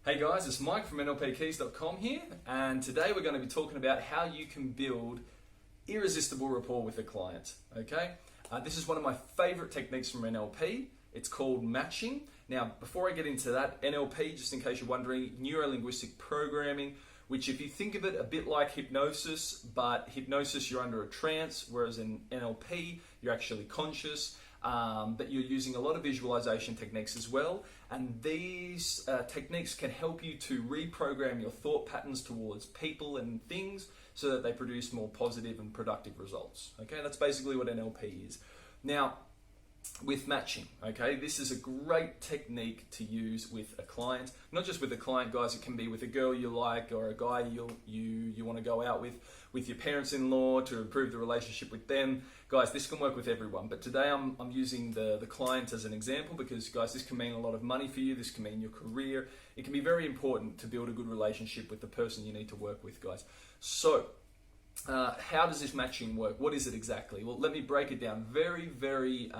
Hey guys, it's Mike from NLPkeys.com here, and today we're going to be talking about how you can build irresistible rapport with a client. Okay, this is one of my favorite techniques from NLP. It's called matching. Now, before I get into that, NLP, just in case you're wondering, neuro-linguistic programming, which if you think of it a bit like hypnosis, but hypnosis you're under a trance, whereas in NLP you're actually conscious. But you're using a lot of visualization techniques as well, and these techniques can help you to reprogram your thought patterns towards people and things so that they produce more positive and productive results. Okay, that's basically what NLP is. Now, with matching, okay, this is a great technique to use with a client. Not just with a client, guys, it can be with a girl you like or a guy you want to go out with your parents-in-law to improve the relationship with them. Guys, this can work with everyone, but today I'm using the client as an example because, guys, this can mean a lot of money for you. This can mean your career. It can be very important to build a good relationship with the person you need to work with, guys. So, how does this matching work? What is it exactly? Well, let me break it down. Very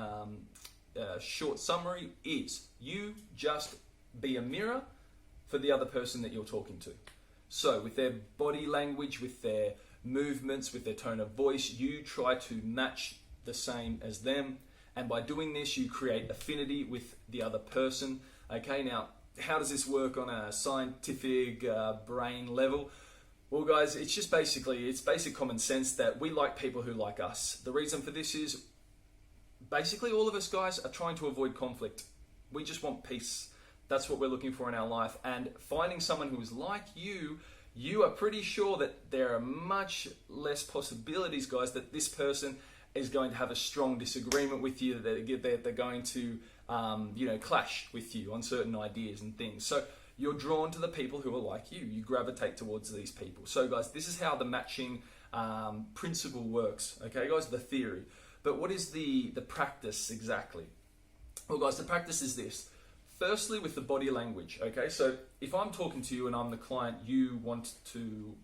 short summary is you just be a mirror for the other person that you're talking to. So with their body language, with their movements, with their tone of voice, you try to match the same as them. And by doing this, you create affinity with the other person. Okay, now, how does this work on a scientific brain level? Well, guys, it's just basic common sense that we like people who like us. The reason for this is basically all of us, guys, are trying to avoid conflict. We just want peace. That's what we're looking for in our life. And finding someone who is like you are pretty sure that there are much less possibilities, guys, that this person is going to have a strong disagreement with you, that they're going to clash with you on certain ideas and things. So you're drawn to the people who are like you. You gravitate towards these people. So, guys, this is how the matching principle works. Okay, guys, the theory. But what is the practice exactly? Well, guys, the practice is this. Firstly, with the body language. Okay, so if I'm talking to you and I'm the client you want to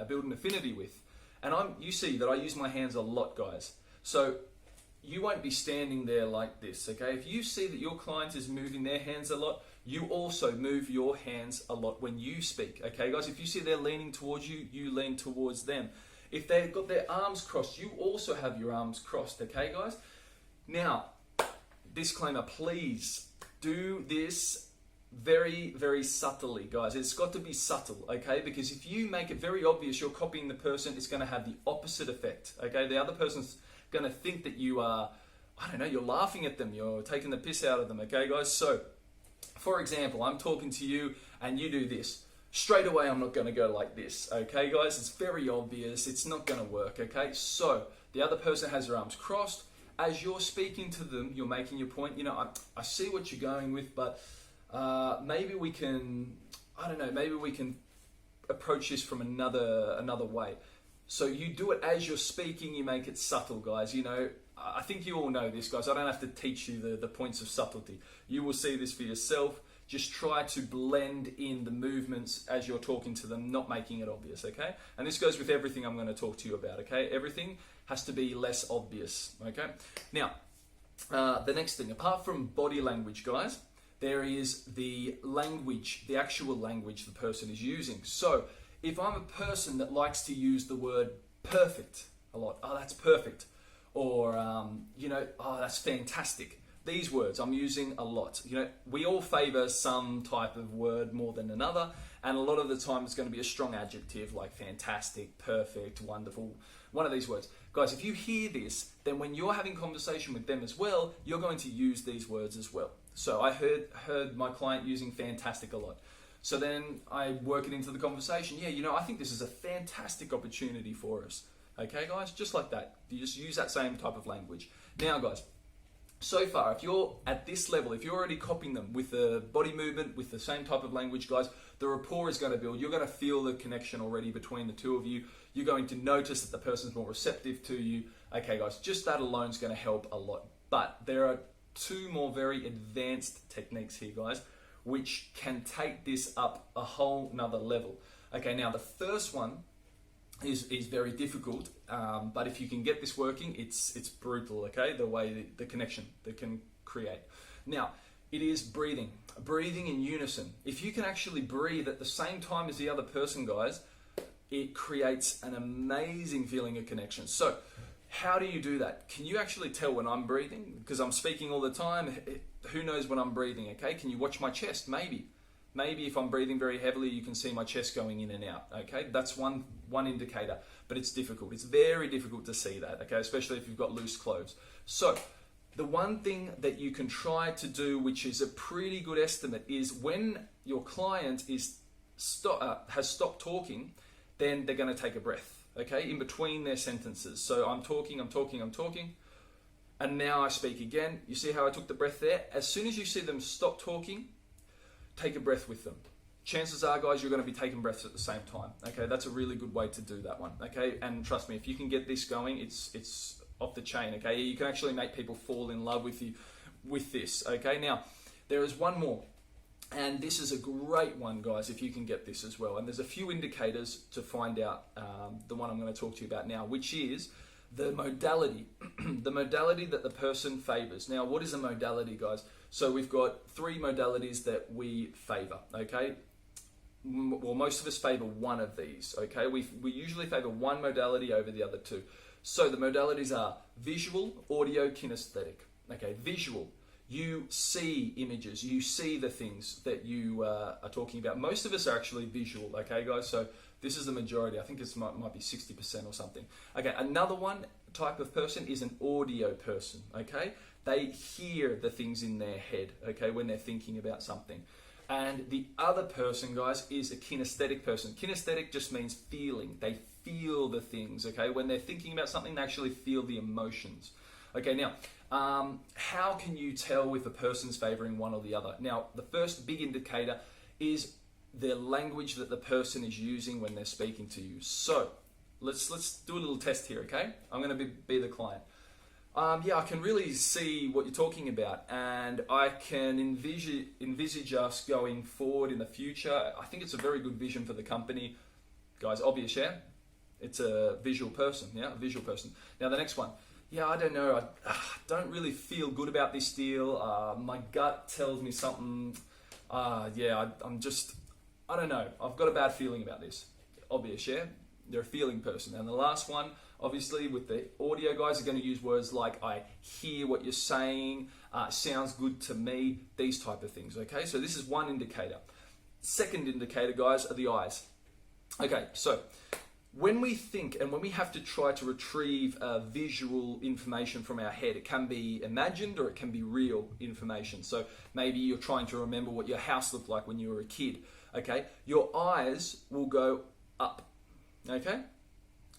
build an affinity with, and you see that I use my hands a lot, guys. So you won't be standing there like this, okay? If you see that your client is moving their hands a lot, you also move your hands a lot when you speak, okay, guys? If you see they're leaning towards you, you lean towards them. If they've got their arms crossed, you also have your arms crossed, okay, guys? Now, disclaimer, please do this very subtly, guys. It's got to be subtle, okay? Because if you make it very obvious you're copying the person, it's going to have the opposite effect, okay? The other person's going to think that you are, you're laughing at them, you're taking the piss out of them, okay, guys? So, for example, I'm talking to you and you do this. Straight away, I'm not going to go like this, okay, guys? It's very obvious. It's not going to work, okay? So, the other person has their arms crossed. As you're speaking to them, you're making your point. You know, I see what you're going with, but maybe we can, maybe we can approach this from another way. So you do it as you're speaking, you make it subtle, guys. You know, I think you all know this, guys. I don't have to teach you the points of subtlety. You will see this for yourself. Just try to blend in the movements as you're talking to them, not making it obvious, okay? And this goes with everything I'm going to talk to you about, okay? Everything has to be less obvious, okay? Now, the next thing, apart from body language, guys, there is the language, the actual language the person is using. So, if I'm a person that likes to use the word perfect a lot, oh, that's perfect, or, oh, that's fantastic. These words I'm using a lot. You know, we all favor some type of word more than another, and a lot of the time it's going to be a strong adjective like fantastic, perfect, wonderful, one of these words. Guys, if you hear this, then when you're having conversation with them as well, you're going to use these words as well. So I heard my client using fantastic a lot. So then I work it into the conversation. Yeah, I think this is a fantastic opportunity for us. Okay, guys, just like that. You just use that same type of language. Now, guys, so far, if you're at this level, if you're already copying them with the body movement, with the same type of language, guys, the rapport is going to build. You're going to feel the connection already between the two of you. You're going to notice that the person's more receptive to you. Okay, guys, just that alone is going to help a lot. But there are two more very advanced techniques here, guys, which can take this up a whole nother level. Okay, now the first one is very difficult, but if you can get this working, it's brutal, okay? The way the connection that can create. Now, It is breathing. Breathing in unison. If you can actually breathe at the same time as the other person, guys, it creates an amazing feeling of connection. So, how do you do that? Can you actually tell when I'm breathing? Because I'm speaking all the time. Who knows when I'm breathing, okay? Can you watch my chest? Maybe. Maybe if I'm breathing very heavily, you can see my chest going in and out, okay? That's one indicator, but it's difficult. It's very difficult to see that, okay? Especially if you've got loose clothes. So, the one thing that you can try to do, which is a pretty good estimate, is when your client has stopped talking, then they're going to take a breath, okay, in between their sentences. So I'm talking, and now I speak again. You see how I took the breath there? As soon as you see them stop talking, take a breath with them. Chances are, guys, you're going to be taking breaths at the same time, okay? That's a really good way to do that one, okay? And trust me, if you can get this going, it's off the chain, okay? You can actually make people fall in love with you with this, okay? Now, there is one more, and this is a great one, guys, if you can get this as well. And there's a few indicators to find out the one I'm going to talk to you about now, which is the modality, the modality that the person favors. Now, what is a modality, guys? So we've got 3 modalities that we favor, okay? Well, most of us favor one of these, okay? We usually favor one modality over the other 2. So the modalities are visual, audio, kinesthetic. Okay, visual. You see images, you see the things that you are talking about. Most of us are actually visual, okay, guys? So this is the majority. I think it might be 60% or something. Okay, another one type of person is an audio person, okay? They hear the things in their head, okay, when they're thinking about something. And the other person, guys, is a kinesthetic person. Kinesthetic just means feeling. They feel the things, okay? When they're thinking about something, they actually feel the emotions. Okay, now, how can you tell if a person's favoring one or the other? Now, the first big indicator is the language that the person is using when they're speaking to you. So, let's do a little test here, okay? I'm going to be the client. Yeah, I can really see what you're talking about, and I can envisage us going forward in the future. I think it's a very good vision for the company. Guys, obvious, yeah? It's a visual person, yeah? A visual person. Now, the next one. Yeah, I don't know. I don't really feel good about this deal. My gut tells me something. Yeah, I don't know. I've got a bad feeling about this. Obvious, yeah? They're a feeling person. And the last one, obviously, with the audio guys, are going to use words like, I hear what you're saying, sounds good to me, these type of things, okay? So this is one indicator. Second indicator, guys, are the eyes. Okay, so when we think and when we have to try to retrieve visual information from our head, it can be imagined or it can be real information. So maybe you're trying to remember what your house looked like when you were a kid, okay? Your eyes will go up, okay?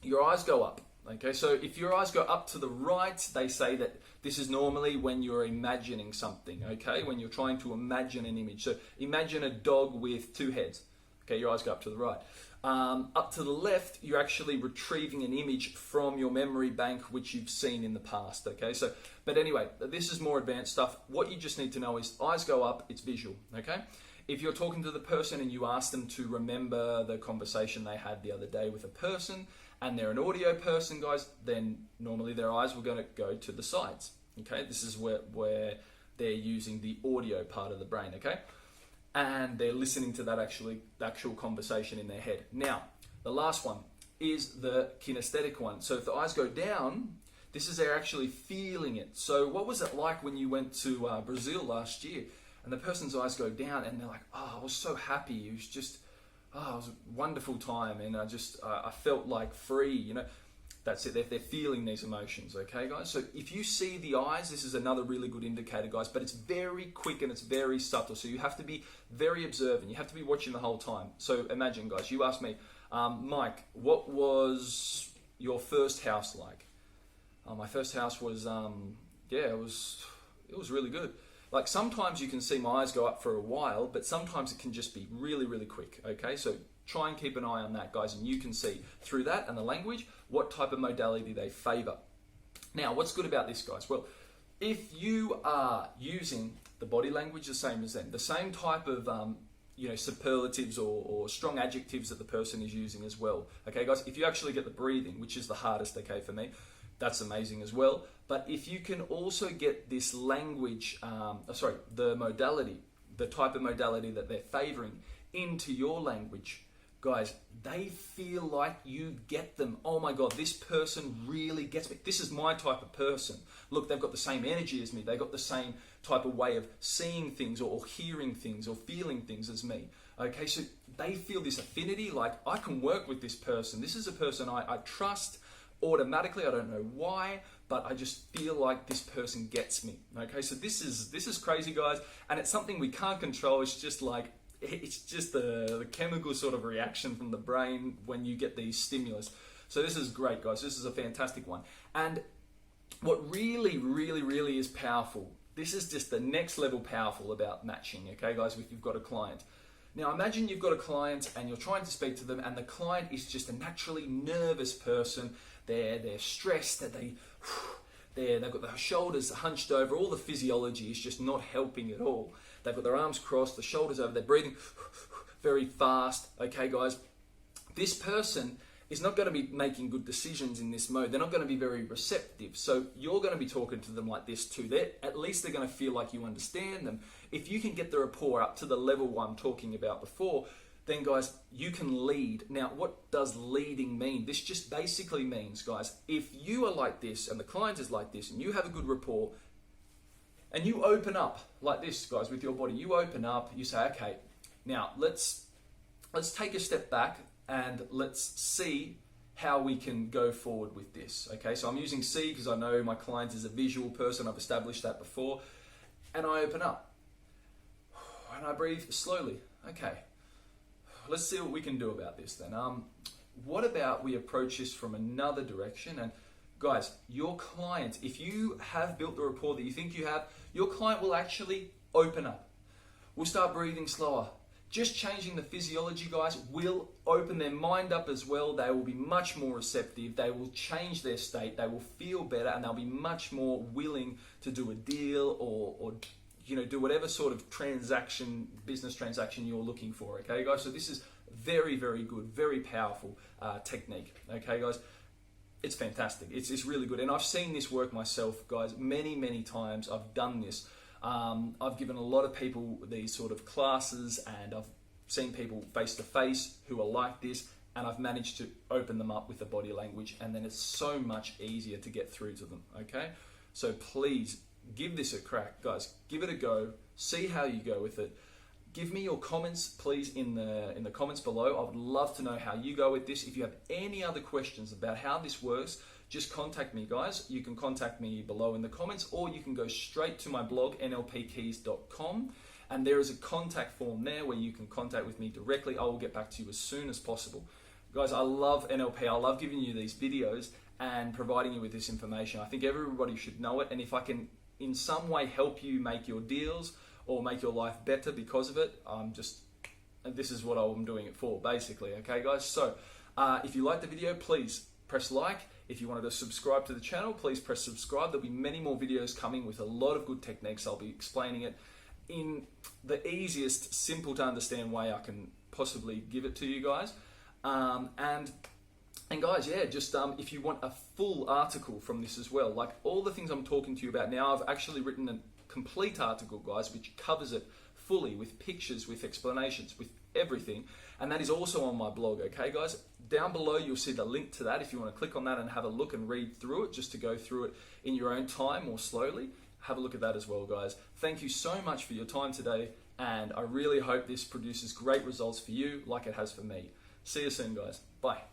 Your eyes go up, okay? So if your eyes go up to the right, they say that this is normally when you're imagining something, okay? When you're trying to imagine an image. So imagine a dog with 2 heads, okay? Your eyes go up to the right. Up to the left, you're actually retrieving an image from your memory bank, which you've seen in the past, okay? So, but anyway, this is more advanced stuff. What you just need to know is eyes go up, it's visual, okay? If you're talking to the person and you ask them to remember the conversation they had the other day with a person, and they're an audio person, guys, then normally their eyes will go to the sides, okay? This is where they're using the audio part of the brain, okay? And they're listening to that actual conversation in their head. Now, the last one is the kinesthetic one. So if the eyes go down, this is they're actually feeling it. So what was it like when you went to Brazil last year and the person's eyes go down and they're like, oh, I was so happy. It was just, oh, it was a wonderful time. And I felt like free, you know. That's it, they're feeling these emotions, okay, guys? So if you see the eyes, this is another really good indicator, guys, but it's very quick and it's very subtle, so you have to be very observant. You have to be watching the whole time. So imagine, guys, you ask me, Mike, what was your first house like? My first house was, it was really good. Like sometimes you can see my eyes go up for a while, but sometimes it can just be really, really quick, okay? So try and keep an eye on that, guys, and you can see through that and the language what type of modality they favor. Now, what's good about this, guys? Well, if you are using the body language the same as them, the same type of superlatives or strong adjectives that the person is using as well, okay, guys? If you actually get the breathing, which is the hardest, okay, for me, that's amazing as well. But if you can also get this language, the modality, the type of modality that they're favoring into your language, guys, they feel like you get them. Oh my God, this person really gets me. This is my type of person. Look, they've got the same energy as me. They've got the same type of way of seeing things or hearing things or feeling things as me. Okay, so they feel this affinity, like I can work with this person. This is a person I trust automatically. I don't know why, but I just feel like this person gets me. Okay, so this is crazy, guys, and it's something we can't control. It's just the chemical sort of reaction from the brain when you get these stimulus. So this is great, guys. This is a fantastic one. And what really, really, really is powerful, this is just the next level powerful about matching, okay, guys, if you've got a client. Now imagine you've got a client and you're trying to speak to them, and the client is just a naturally nervous person. They're stressed, they've got their shoulders hunched over. All the physiology is just not helping at all. They've got their arms crossed, the shoulders over, they're breathing very fast. Okay, guys, this person is not going to be making good decisions in this mode. They're not going to be very receptive. So you're going to be talking to them like this too. At least they're going to feel like you understand them. If you can get the rapport up to the level I'm talking about before, then guys, you can lead. Now, what does leading mean? This just basically means, guys, if you are like this and the client is like this and you have a good rapport and you open up like this, guys, with your body, you open up, you say, okay, now let's take a step back and let's see how we can go forward with this. Okay, so I'm using C because I know my client is a visual person. I've established that before. And I open up and I breathe slowly. Okay, let's see what we can do about this then. What about we approach this from another direction? And guys, your client, if you have built the rapport that you think you have, your client will actually open up. We'll start breathing slower. Just changing the physiology, guys, will open their mind up as well. They will be much more receptive. They will change their state. They will feel better, and they'll be much more willing to do a deal or do whatever sort of business transaction you're looking for. Okay, guys. So this is very, very good, very powerful technique. Okay, guys. It's fantastic. It's really good, and I've seen this work myself, guys. Many, many times I've done this. I've given a lot of people these sort of classes, and I've seen people face to face who are like this, and I've managed to open them up with the body language, and then it's so much easier to get through to them. Okay, so please give this a crack, guys. Give it a go. See how you go with it. Give me your comments, please, in the comments below. I would love to know how you go with this. If you have any other questions about how this works, just contact me, guys. You can contact me below in the comments, or you can go straight to my blog, nlpkeys.com, and there is a contact form there where you can contact with me directly. I will get back to you as soon as possible. Guys, I love NLP. I love giving you these videos and providing you with this information. I think everybody should know it, and if I can in some way help you make your deals or make your life better because of it, this is what I'm doing it for, basically. Okay, guys? So if you like the video, please press like. If you wanted to subscribe to the channel, please press subscribe. There'll be many more videos coming with a lot of good techniques. I'll be explaining it in the easiest, simple to understand way I can possibly give it to you guys. And guys, yeah, just if you want a full article from this as well, like all the things I'm talking to you about now, I've actually written a complete article, guys, which covers it fully with pictures, with explanations, with everything, and that is also on my blog. Okay, guys, down below you'll see the link to that if you want to click on that and have a look and read through it, just to go through it in your own time or slowly. Have a look at that as well, guys. Thank you so much for your time today, and I really hope this produces great results for you like it has for me. See you soon, guys. Bye.